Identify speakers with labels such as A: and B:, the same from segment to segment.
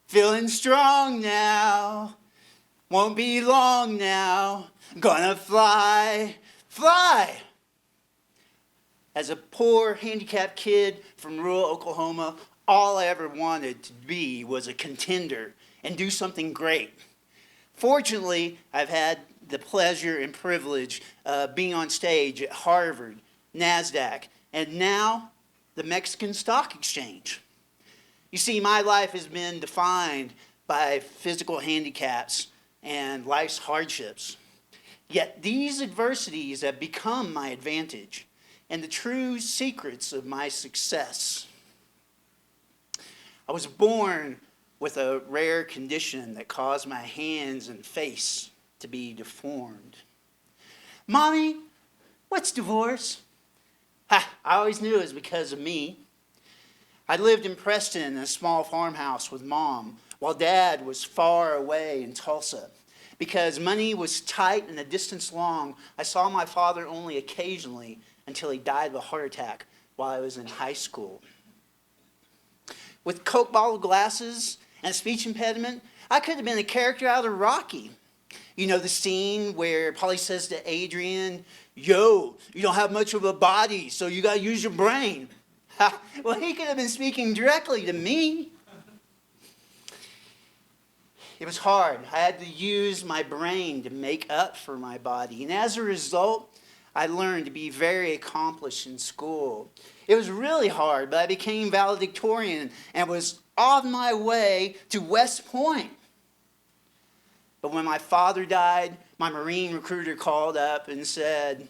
A: Feeling strong now. Won't be long now. Gonna fly, fly. As a poor handicapped kid from rural Oklahoma, all I ever wanted to be was a contender and do something great. Fortunately, I've had the pleasure and privilege of being on stage at Harvard, NASDAQ, and now the Mexican Stock Exchange. You see, my life has been defined by physical handicaps and life's hardships. Yet these adversities have become my advantage and the true secrets of my success. I was born with a rare condition that caused my hands and face to be deformed. Mommy, what's divorce? Ha, I always knew it was because of me. I lived in Preston in a small farmhouse with Mom, while Dad was far away in Tulsa. Because money was tight and the distance long, I saw my father only occasionally until he died of a heart attack while I was in high school. With Coke bottle glasses and a speech impediment, I could have been a character out of Rocky. You know the scene where Paulie says to Adrian, "Yo, you don't have much of a body, so you got to use your brain." Well, he could have been speaking directly to me. It was hard. I had to use my brain to make up for my body. And as a result, I learned to be very accomplished in school. It was really hard, but I became valedictorian and was on my way to West Point. But when my father died, my Marine recruiter called up and said,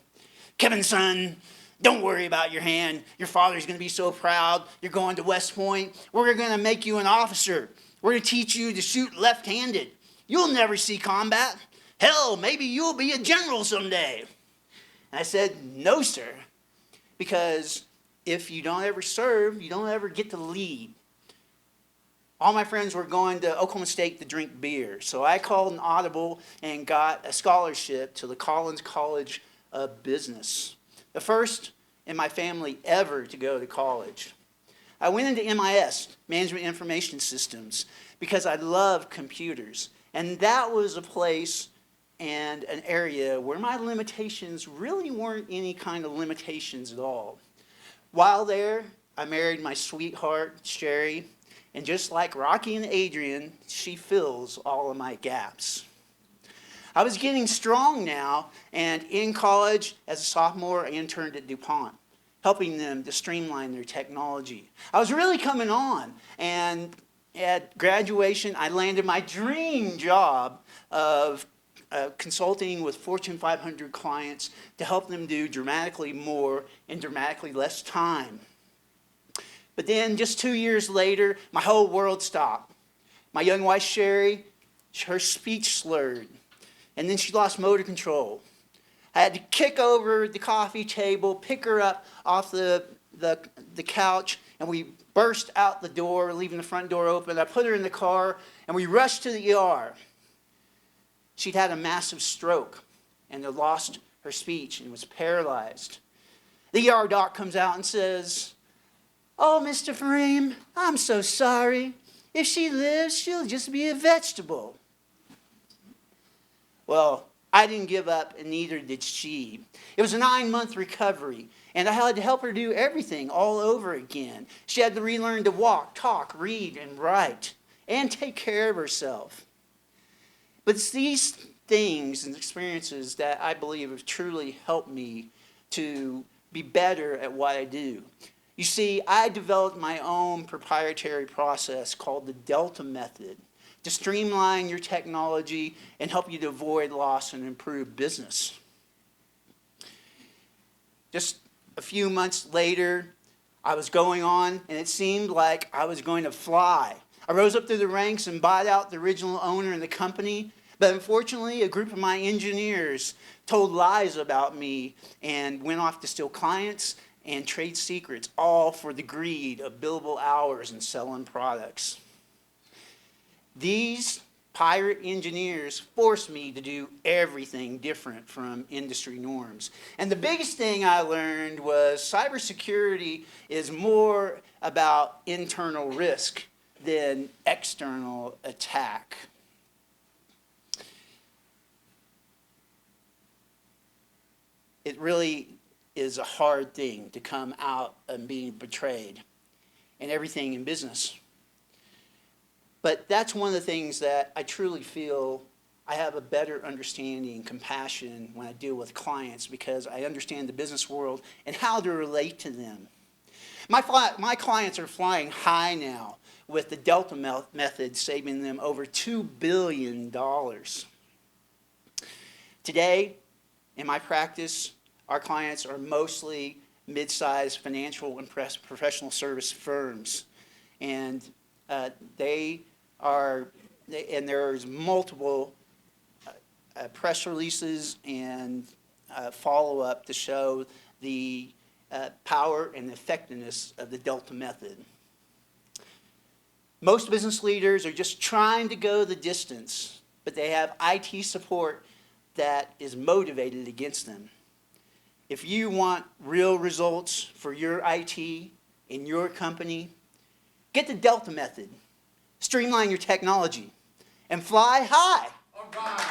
A: "Kevin, son, don't worry about your hand. Your father's going to be so proud. You're going to West Point. We're going to make you an officer. We're going to teach you to shoot left-handed. You'll never see combat. Hell, maybe you'll be a general someday." And I said, "No, sir, because if you don't ever serve, you don't ever get to lead." All my friends were going to Oklahoma State to drink beer, so I called an audible and got a scholarship to the Collins College of Business, the first in my family ever to go to college. I went into MIS, Management Information Systems, because I love computers. And that was a place and an area where my limitations really weren't any kind of limitations at all. While there, I married my sweetheart, Sherry, and just like Rocky and Adrian, she fills all of my gaps. I was getting strong now, and in college, as a sophomore, I interned at DuPont, helping them to streamline their technology. I was really coming on, and at graduation, I landed my dream job of consulting with Fortune 500 clients to help them do dramatically more in dramatically less time. But then just 2 years later, my whole world stopped. My young wife, Sherry, her speech slurred, and then she lost motor control. I had to kick over the coffee table, pick her up off the couch, and we burst out the door, leaving the front door open. I put her in the car, and we rushed to the ER. She'd had a massive stroke and had lost her speech and was paralyzed. The ER doc comes out and says, "Oh, Mr. Fream, I'm so sorry. If she lives, she'll just be a vegetable." Well, I didn't give up, and neither did she. It was a 9-month recovery, and I had to help her do everything all over again. She had to relearn to walk, talk, read, and write, and take care of herself. But it's these things and experiences that I believe have truly helped me to be better at what I do. You see, I developed my own proprietary process called the Delta Method to streamline your technology and help you to avoid loss and improve business. Just a few months later, I was going on, and it seemed like I was going to fly. I rose up through the ranks and bought out the original owner in the company, but unfortunately, a group of my engineers told lies about me and went off to steal clients and trade secrets, all for the greed of billable hours and selling products. These pirate engineers forced me to do everything different from industry norms. And the biggest thing I learned was cybersecurity is more about internal risk than external attack. It really is a hard thing to come out and being betrayed, and everything in business. But that's one of the things that I truly feel I have a better understanding and compassion when I deal with clients, because I understand the business world and how to relate to them. My clients are flying high now with the Delta method, saving them over $2 billion. Today, in my practice, our clients are mostly mid-sized financial and professional service firms. And there's multiple press releases and follow-up to show the power and effectiveness of the Delta method. Most business leaders are just trying to go the distance, but they have IT support that is motivated against them. If you want real results for your IT in your company, get the Delta method, streamline your technology, and fly high.
B: All right.